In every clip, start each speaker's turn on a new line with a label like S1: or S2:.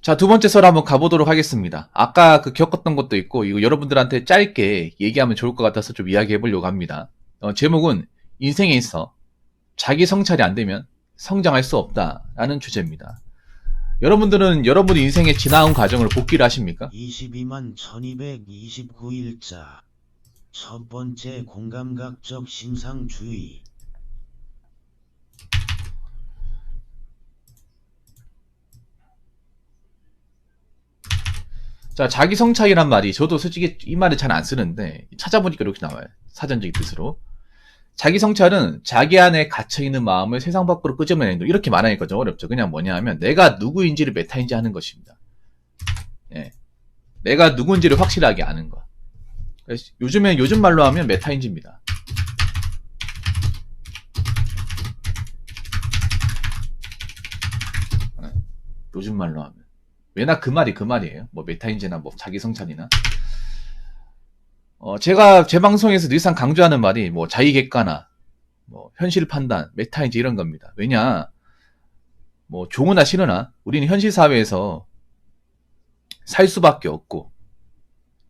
S1: 자, 두 번째 썰 한번 가보도록 하겠습니다. 아까 겪었던 것도 있고, 이거 여러분들한테 짧게 얘기하면 좋을 것 같아서 좀 이야기해 보려고 합니다. 제목은 인생에 있어 자기 성찰이 안 되면 성장할 수 없다라는 주제입니다. 여러분들은 여러분 인생의 지나온 과정을 복기를 하십니까?
S2: 22만 1229일자. 첫 번째 공감각적 심상주의.
S1: 자, 자기 성찰이란 말이 저도 솔직히 이 말을 잘 안 쓰는데 찾아보니까 이렇게 나와요. 사전적인 뜻으로. 자기 성찰은 자기 안에 갇혀있는 마음을 세상 밖으로 끄집어내는 거. 이렇게 말하니까 좀 어렵죠. 그냥 뭐냐 하면 내가 누구인지를 메타인지 하는 것입니다. 예. 내가 누구인지를 확실하게 아는 거. 요즘 말로 하면 메타인지입니다. 예. 요즘 말로 하면. 왜나 그 말이에요. 뭐 메타인지나 뭐 자기 성찰이나. 제가 제 방송에서 늘상 강조하는 말이 뭐 자기 객관화, 뭐 현실 판단, 메타인지 이런 겁니다. 왜냐, 뭐 좋으나 싫으나 우리는 현실 사회에서 살 수밖에 없고,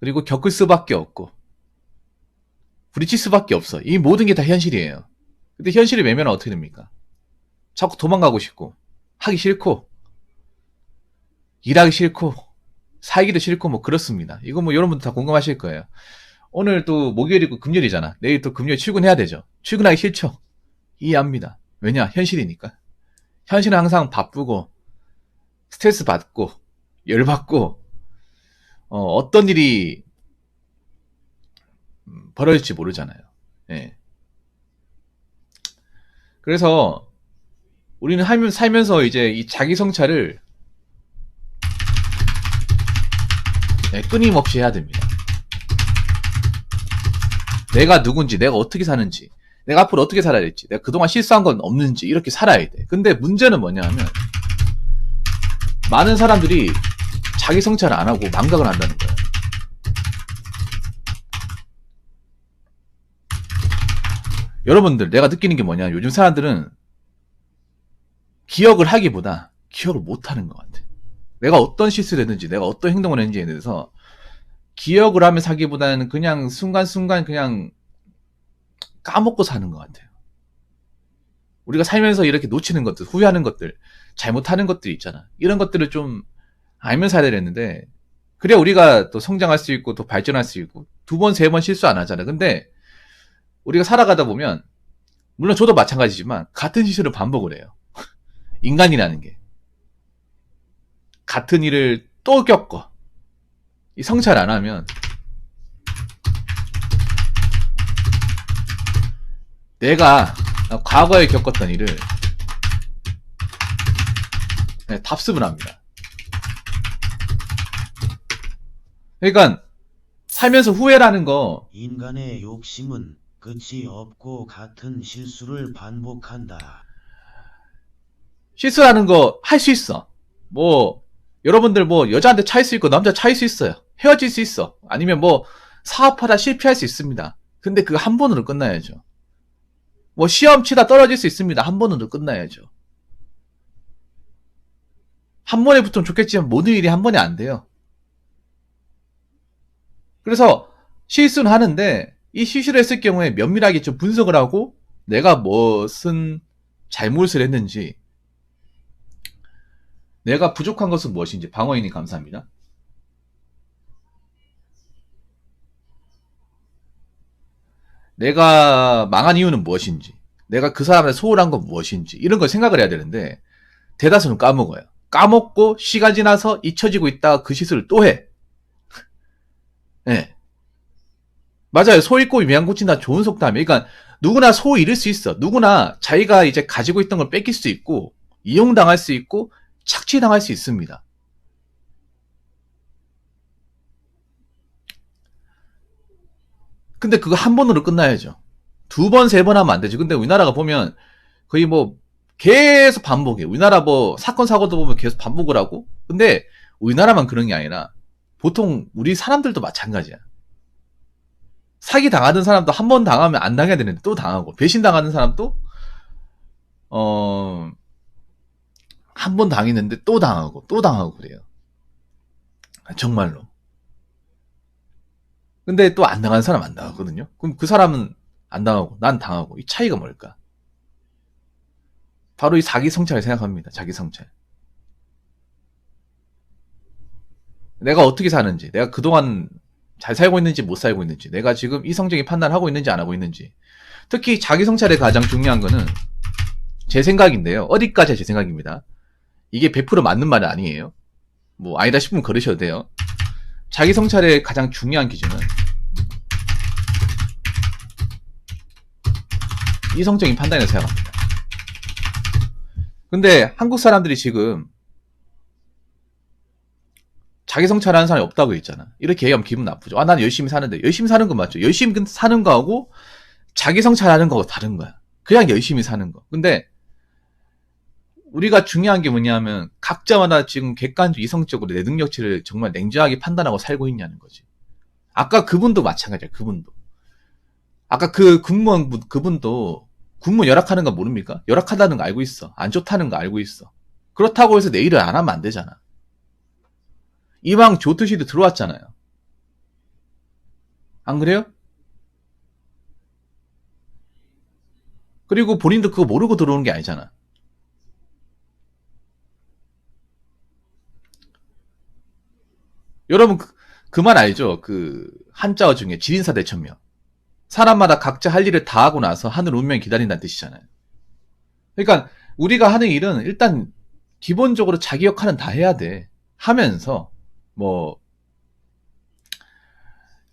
S1: 그리고 겪을 수밖에 없고, 부딪힐 수밖에 없어. 이 모든 게 다 현실이에요. 근데 현실이 외면은 어떻게 됩니까? 자꾸 도망가고 싶고, 하기 싫고, 일하기 싫고, 살기도 싫고, 뭐 그렇습니다. 이거 뭐 여러분들 다 공감하실 거예요. 오늘 또 목요일이고 금요일이잖아. 내일 또 금요일 출근해야 되죠. 출근하기 싫죠. 이해합니다. 왜냐? 현실이니까. 현실은 항상 바쁘고 스트레스 받고 열받고 어떤 일이 벌어질지 모르잖아요. 예. 그래서 우리는 살면서 이제 이 자기 성찰을 끊임없이 해야 됩니다. 내가 누군지, 내가 어떻게 사는지, 내가 앞으로 어떻게 살아야 될지, 내가 그동안 실수한 건 없는지 이렇게 살아야 돼. 근데 문제는 뭐냐 하면 많은 사람들이 자기 성찰을 안 하고 망각을 한다는 거예요. 여러분들, 내가 느끼는 게 뭐냐, 요즘 사람들은 기억을 하기보다 기억을 못 하는 것 같아. 내가 어떤 실수를 했는지, 내가 어떤 행동을 했는지에 대해서 기억을 하면서 하기보다는 그냥 순간순간 그냥 까먹고 사는 것 같아요. 우리가 살면서 이렇게 놓치는 것들, 후회하는 것들, 잘못하는 것들이 있잖아. 이런 것들을 좀 알면서 해야 되는데, 그래야 우리가 또 성장할 수 있고 또 발전할 수 있고, 2번, 3번 실수 안 하잖아. 근데 우리가 살아가다 보면, 물론 저도 마찬가지지만 같은 실수를 반복을 해요. 인간이라는 게. 같은 일을 또 겪어. 이 성찰 안 하면 내가 과거에 겪었던 일을 답습을 합니다. 그러니까 살면서 후회라는 거,
S2: 인간의 욕심은 끝이 없고 같은 실수를 반복한다.
S1: 실수라는 거 할 수 있어. 뭐 여러분들 뭐 여자한테 차일 수 있고 남자 차일 수 있어요. 헤어질 수 있어. 아니면 뭐 사업하다 실패할 수 있습니다. 근데 그거 한 번으로 끝나야죠. 뭐 시험 치다 떨어질 수 있습니다. 한 번으로 끝나야죠. 한 번에 붙으면 좋겠지만 모든 일이 한 번에 안 돼요. 그래서 실수는 하는데 이 실수를 했을 경우에 면밀하게 좀 분석을 하고 내가 무슨 잘못을 했는지, 내가 부족한 것은 무엇인지. 방어인님 감사합니다. 내가 망한 이유는 무엇인지, 내가 그 사람한테 소홀한 건 무엇인지, 이런 걸 생각을 해야 되는데 대다수는 까먹어요. 까먹고 시간 지나서 잊혀지고 있다가 그 실수를 또 해. 네. 맞아요. 소 잃고 미양 고친다 좋은 속담이에요. 그러니까 누구나 소 잃을 수 있어. 누구나 자기가 이제 가지고 있던 걸 뺏길 수 있고 이용당할 수 있고 착취당할 수 있습니다. 근데 그거 한 번으로 끝나야죠. 2번, 3번 하면 안 되죠. 근데 우리나라가 보면 거의 뭐 계속 반복해. 우리나라 뭐 사건 사고도 보면 계속 반복을 하고. 근데 우리나라만 그런 게 아니라 보통 우리 사람들도 마찬가지야. 사기 당하던 사람도 한 번 당하면 안 당해야 되는데 또 당하고, 배신 당하는 사람도 한 번 당했는데 또 당하고 그래요. 정말로. 근데 또 안 당하는 사람 안 당하거든요. 그럼 그 사람은 안 당하고 난 당하고 이 차이가 뭘까? 바로 이 자기 성찰을 생각합니다. 자기 성찰. 내가 어떻게 사는지, 내가 그동안 잘 살고 있는지 못 살고 있는지, 내가 지금 이성적인 판단을 하고 있는지 안 하고 있는지. 특히 자기 성찰에 가장 중요한 거는 제 생각인데요. 어디까지 제 생각입니다. 이게 100% 맞는 말은 아니에요. 뭐 아니다 싶으면 걸으셔도 돼요. 자기 성찰의 가장 중요한 기준은 이성적인 판단이라고 생각합니다. 근데 한국 사람들이 지금 자기 성찰하는 사람이 없다고 했잖아. 이렇게 얘기하면 기분 나쁘죠. 아, 난 열심히 사는데. 열심히 사는 건 맞죠. 열심히 사는 거하고 자기 성찰하는 거하고 다른 거야. 그냥 열심히 사는 거. 근데 우리가 중요한 게 뭐냐면 각자마다 지금 객관적 이성적으로 내 능력치를 정말 냉정하게 판단하고 살고 있냐는 거지. 아까 그분도 마찬가지야. 그분도. 아까 그 군무원 그분도 군무 열악하는 거 모릅니까? 열악하다는 거 알고 있어. 안 좋다는 거 알고 있어. 그렇다고 해서 내 일을 안 하면 안 되잖아. 이왕 좋듯이도 들어왔잖아요. 안 그래요? 그리고 본인도 그거 모르고 들어오는 게 아니잖아. 여러분 그 말 알죠? 그 한자어 중에 지린사 대천명. 사람마다 각자 할 일을 다 하고 나서 하늘 운명이 기다린다는 뜻이잖아요. 그러니까 우리가 하는 일은 일단 기본적으로 자기 역할은 다 해야 돼. 하면서 뭐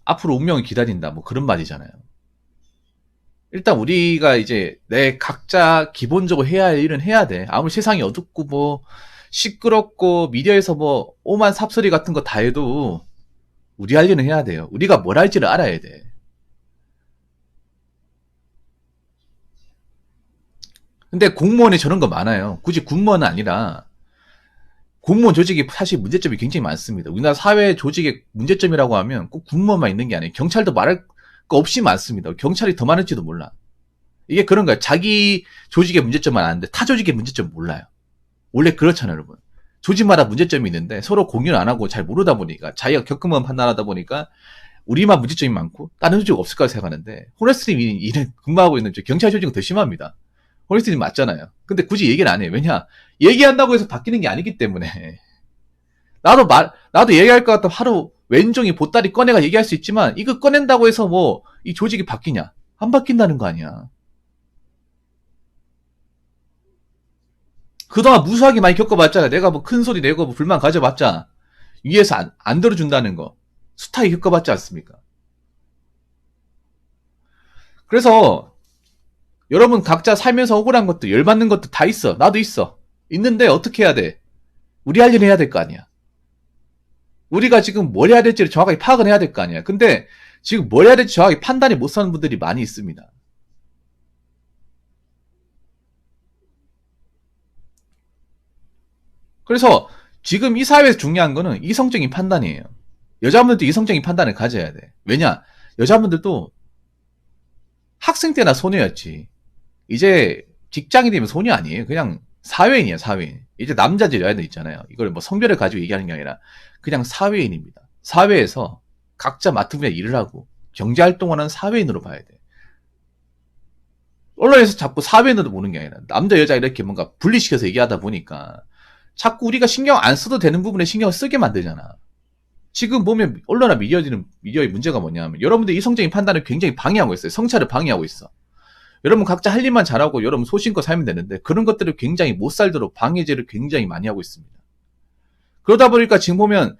S1: 앞으로 운명이 기다린다 뭐 그런 말이잖아요. 일단 우리가 이제 내 각자 기본적으로 해야 할 일은 해야 돼. 아무리 세상이 어둡고 뭐 시끄럽고 미디어에서 뭐 오만 삽소리 같은 거 다 해도 우리 할 일은 해야 돼요. 우리가 뭘 할지를 알아야 돼. 근데 공무원에 저런 거 많아요. 굳이 공무원은 아니라 공무원 조직이 사실 문제점이 굉장히 많습니다. 우리나라 사회 조직의 문제점이라고 하면 꼭 공무원만 있는 게 아니에요. 경찰도 말할 거 없이 많습니다. 경찰이 더 많을지도 몰라. 이게 그런 거야. 자기 조직의 문제점만 아는데 타 조직의 문제점 몰라요. 원래 그렇잖아요, 여러분. 조직마다 문제점이 있는데 서로 공유를 안 하고 잘 모르다 보니까 자기가 겪으면 판단하다 보니까 우리만 문제점이 많고 다른 조직 없을 거라 생각하는데 호네스트님 일은 근무하고 있는 경찰 조직은 더 심합니다. 호네스트님 맞잖아요. 근데 굳이 얘기를 안 해요. 왜냐? 얘기한다고 해서 바뀌는 게 아니기 때문에. 나도 얘기할 것 같으면 하루 왼종이 보따리 꺼내가 얘기할 수 있지만 이거 꺼낸다고 해서 뭐 이 조직이 바뀌냐? 안 바뀐다는 거 아니야. 그동안 무수하게 많이 겪어봤잖아. 내가 뭐 큰 소리 내고 뭐 불만 가져봤자 위에서 안 들어준다는 거 숱하게 겪어봤지 않습니까? 그래서 여러분 각자 살면서 억울한 것도 열받는 것도 다 있어. 나도 있어. 있는데 어떻게 해야 돼? 우리 할 일을 해야 될 거 아니야. 우리가 지금 뭘 해야 될지를 정확하게 파악을 해야 될 거 아니야. 근데 지금 뭘 해야 될지 정확하게 판단이 못 서는 분들이 많이 있습니다. 그래서 지금 이 사회에서 중요한 거는 이성적인 판단이에요. 여자분들도 이성적인 판단을 가져야 돼. 왜냐? 여자분들도 학생 때나 소녀였지. 이제 직장이 되면 소녀 아니에요. 그냥 사회인이야, 사회인. 이제 남자들, 여자들 있잖아요. 이걸 뭐 성별을 가지고 얘기하는 게 아니라 그냥 사회인입니다. 사회에서 각자 맡은 분야 일을 하고 경제활동을 하는 사회인으로 봐야 돼. 언론에서 자꾸 사회인으로 보는 게 아니라 남자, 여자 이렇게 뭔가 분리시켜서 얘기하다 보니까 자꾸 우리가 신경 안 써도 되는 부분에 신경을 쓰게 만들잖아. 지금 보면 언론이나 미디어의 문제가 뭐냐면 여러분들 이성적인 판단을 굉장히 방해하고 있어요. 성찰을 방해하고 있어. 여러분 각자 할 일만 잘하고 여러분 소신껏 살면 되는데 그런 것들을 굉장히 못 살도록 방해제를 굉장히 많이 하고 있습니다. 그러다 보니까 지금 보면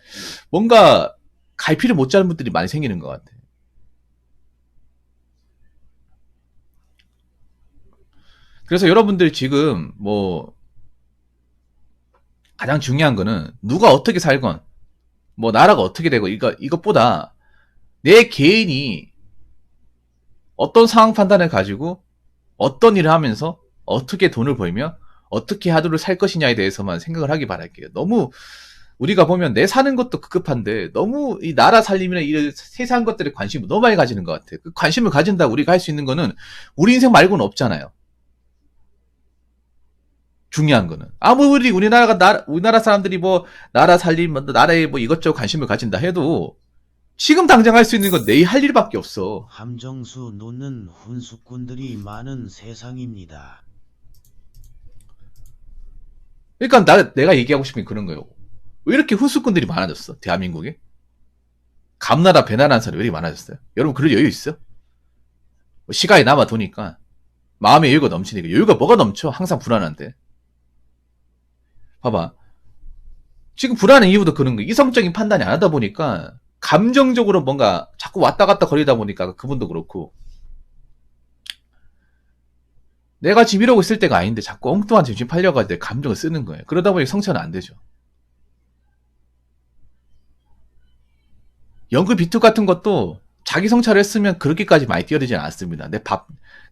S1: 뭔가 갈피를 못 잡는 분들이 많이 생기는 것 같아. 그래서 여러분들 지금 뭐 가장 중요한 거는 누가 어떻게 살건 뭐 나라가 어떻게 되고 이것보다 내 개인이 어떤 상황 판단을 가지고 어떤 일을 하면서 어떻게 돈을 벌며 어떻게 하루를 살 것이냐에 대해서만 생각을 하기 바랄게요. 너무 우리가 보면 내 사는 것도 급급한데 너무 이 나라 살림이나 이 세상 것들에 관심을 너무 많이 가지는 것 같아. 그 관심을 가진다고 우리가 할 수 있는 거는 우리 인생 말고는 없잖아요. 중요한 거는. 아무리 우리나라 사람들이 뭐, 나라 살림, 뭐 나라에 뭐 이것저것 관심을 가진다 해도, 지금 당장 할 수 있는 건 내일 할 일밖에 없어.
S2: 함정수 놓는 훈수꾼들이 많은 세상입니다.
S1: 그러니까 내가 얘기하고 싶은 게 그런 거예요. 왜 이렇게 훈수꾼들이 많아졌어? 대한민국에? 감나라 배나라는 사람이 왜 이렇게 많아졌어요? 여러분 그럴 여유 있어? 시간이 남아 도니까 마음의 여유가 넘치니까. 여유가 뭐가 넘쳐? 항상 불안한데. 봐봐. 지금 불안한 이유도 그런 거예요. 이성적인 판단이 안 하다 보니까 감정적으로 뭔가 자꾸 왔다 갔다 거리다 보니까 그분도 그렇고, 내가 지금 이러고 있을 때가 아닌데 자꾸 엉뚱한 정신 팔려가지고 내 감정을 쓰는 거예요. 그러다 보니 성찰은 안 되죠. 연극 비투 같은 것도 자기 성찰을 했으면 그렇게까지 많이 뛰어들지 않았습니다.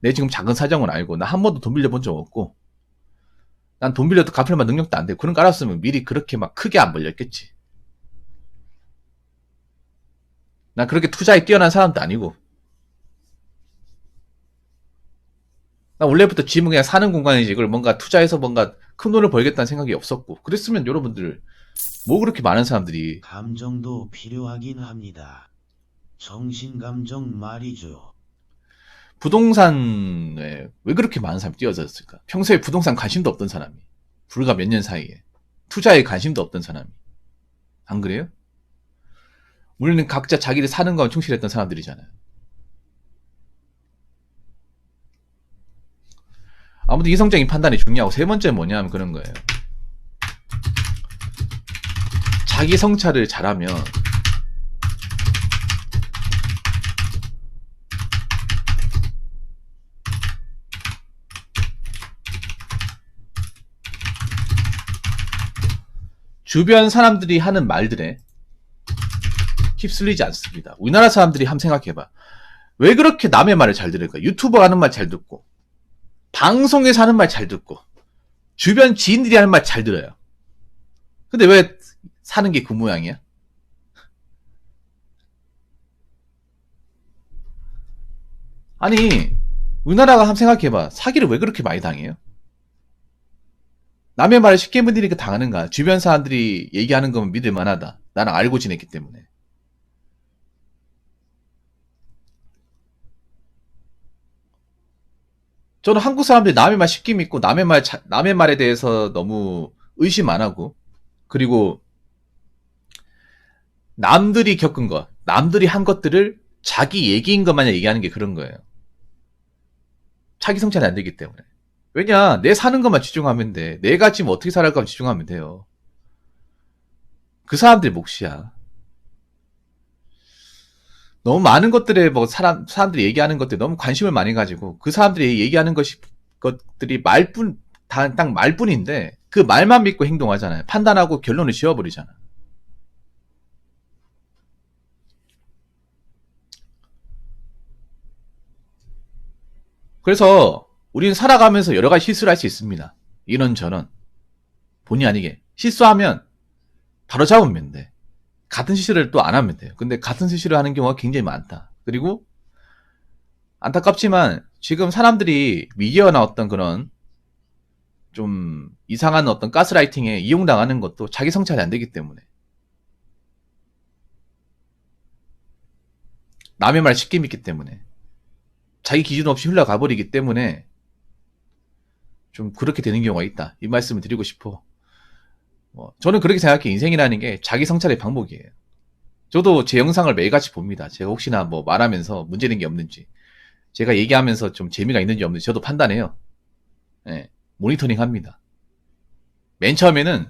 S1: 내 지금 작은 사정을 알고, 나 한 번도 돈 빌려본 적 없고, 난 돈 빌려도 갚을 만한 능력도 안 되고, 그런 거 알았으면 미리 그렇게 막 크게 안 벌렸겠지. 난 그렇게 투자에 뛰어난 사람도 아니고, 나 원래부터 집은 그냥 사는 공간이지, 이걸 뭔가 투자해서 뭔가 큰 돈을 벌겠다는 생각이 없었고, 그랬으면 여러분들, 뭐 그렇게 많은 사람들이,
S2: 감정도 필요하긴 합니다. 정신감정 말이죠.
S1: 부동산에 왜 그렇게 많은 사람이 뛰어들었을까? 평소에 부동산 관심도 없던 사람이, 불과 몇 년 사이에 투자에 관심도 없던 사람이, 안 그래요? 우리는 각자 자기를 사는 건 충실했던 사람들이잖아요. 아무튼 이성적인 판단이 중요하고, 세 번째 뭐냐면 그런 거예요. 자기 성찰을 잘하면 주변 사람들이 하는 말들에 휩쓸리지 않습니다. 우리나라 사람들이 한번 생각해봐. 왜 그렇게 남의 말을 잘 들을까? 유튜버 하는 말 잘 듣고, 방송에서 하는 말 잘 듣고, 주변 지인들이 하는 말 잘 들어요. 근데 왜 사는 게 그 모양이야? 아니, 우리나라가 한번 생각해봐. 사기를 왜 그렇게 많이 당해요? 남의 말을 쉽게 믿으니까 당하는가? 주변 사람들이 얘기하는 거면 믿을 만하다. 나랑 알고 지냈기 때문에. 저는 한국 사람들이 남의 말 쉽게 믿고, 남의 말에 대해서 너무 의심 안 하고, 그리고 남들이 겪은 것, 남들이 한 것들을 자기 얘기인 것마냥 얘기하는 게 그런 거예요. 자기 성찰이 안 되기 때문에. 왜냐, 내 사는 것만 집중하면 돼. 내가 지금 어떻게 살아갈까 집중하면 돼요. 그 사람들의 몫이야. 너무 많은 것들에 뭐 사람들이 얘기하는 것들 너무 관심을 많이 가지고, 그 사람들이 얘기하는 것들이 딱 말뿐인데, 그 말만 믿고 행동하잖아요. 판단하고 결론을 지어버리잖아. 그래서 우리는 살아가면서 여러 가지 실수를 할 수 있습니다. 이런저런. 본의 아니게. 실수하면 바로 잡으면 돼. 같은 실수를 또 안 하면 돼요. 근데 같은 실수를 하는 경우가 굉장히 많다. 그리고 안타깝지만 지금 사람들이 미디어나 어떤 그런 좀 이상한 어떤 가스라이팅에 이용당하는 것도 자기 성찰이 안 되기 때문에, 남의 말 쉽게 믿기 때문에, 자기 기준 없이 흘러가 버리기 때문에 좀 그렇게 되는 경우가 있다. 이 말씀을 드리고 싶어. 저는 그렇게 생각해. 인생이라는 게 자기 성찰의 방법이에요. 저도 제 영상을 매일같이 봅니다. 제가 혹시나 뭐 말하면서 문제된 게 없는지, 제가 얘기하면서 좀 재미가 있는지 없는지 저도 판단해요. 예, 모니터링 합니다. 맨 처음에는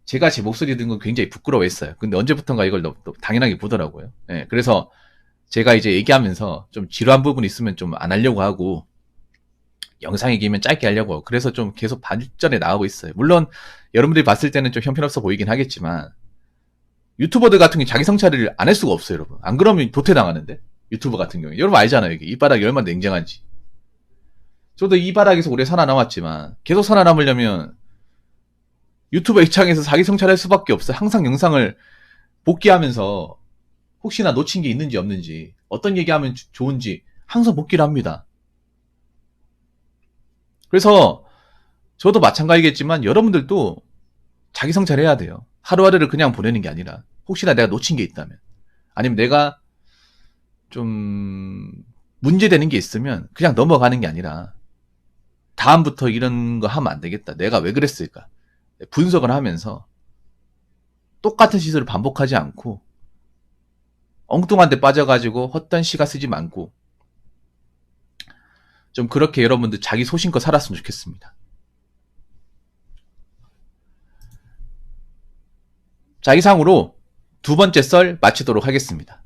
S1: 제가 제 목소리 듣는 건 굉장히 부끄러워했어요. 근데 언제부턴가 이걸 또 당연하게 보더라고요. 예, 그래서 제가 이제 얘기하면서 좀 지루한 부분 있으면 좀 안 하려고 하고, 영상 얘기면 짧게 하려고 하고, 그래서 좀 계속 발전해 나가고 있어요. 물론 여러분들이 봤을 때는 좀 형편없어 보이긴 하겠지만, 유튜버들 같은 경우 자기 성찰을 안 할 수가 없어요, 여러분. 안 그러면 도태당하는데, 유튜버 같은 경우에. 여러분 알잖아요, 이게 이 바닥이 얼마나 냉정한지. 저도 이 바닥에서 오래 살아남았지만, 계속 살아남으려면 유튜버 입장에서 자기 성찰할 수밖에 없어요. 항상 영상을 복귀하면서 혹시나 놓친 게 있는지 없는지, 어떤 얘기하면 좋은지 항상 복귀를 합니다. 그래서 저도 마찬가지겠지만 여러분들도 자기 성찰해야 돼요. 하루하루를 그냥 보내는 게 아니라 혹시나 내가 놓친 게 있다면 아니면 내가 좀 문제되는 게 있으면 그냥 넘어가는 게 아니라 다음부터 이런 거 하면 안 되겠다. 내가 왜 그랬을까? 분석을 하면서 똑같은 시술을 반복하지 않고 엉뚱한 데 빠져가지고 헛된 시간 쓰지 말고 좀 그렇게 여러분들 자기 소신껏 살았으면 좋겠습니다. 자, 이상으로 두 번째 썰 마치도록 하겠습니다.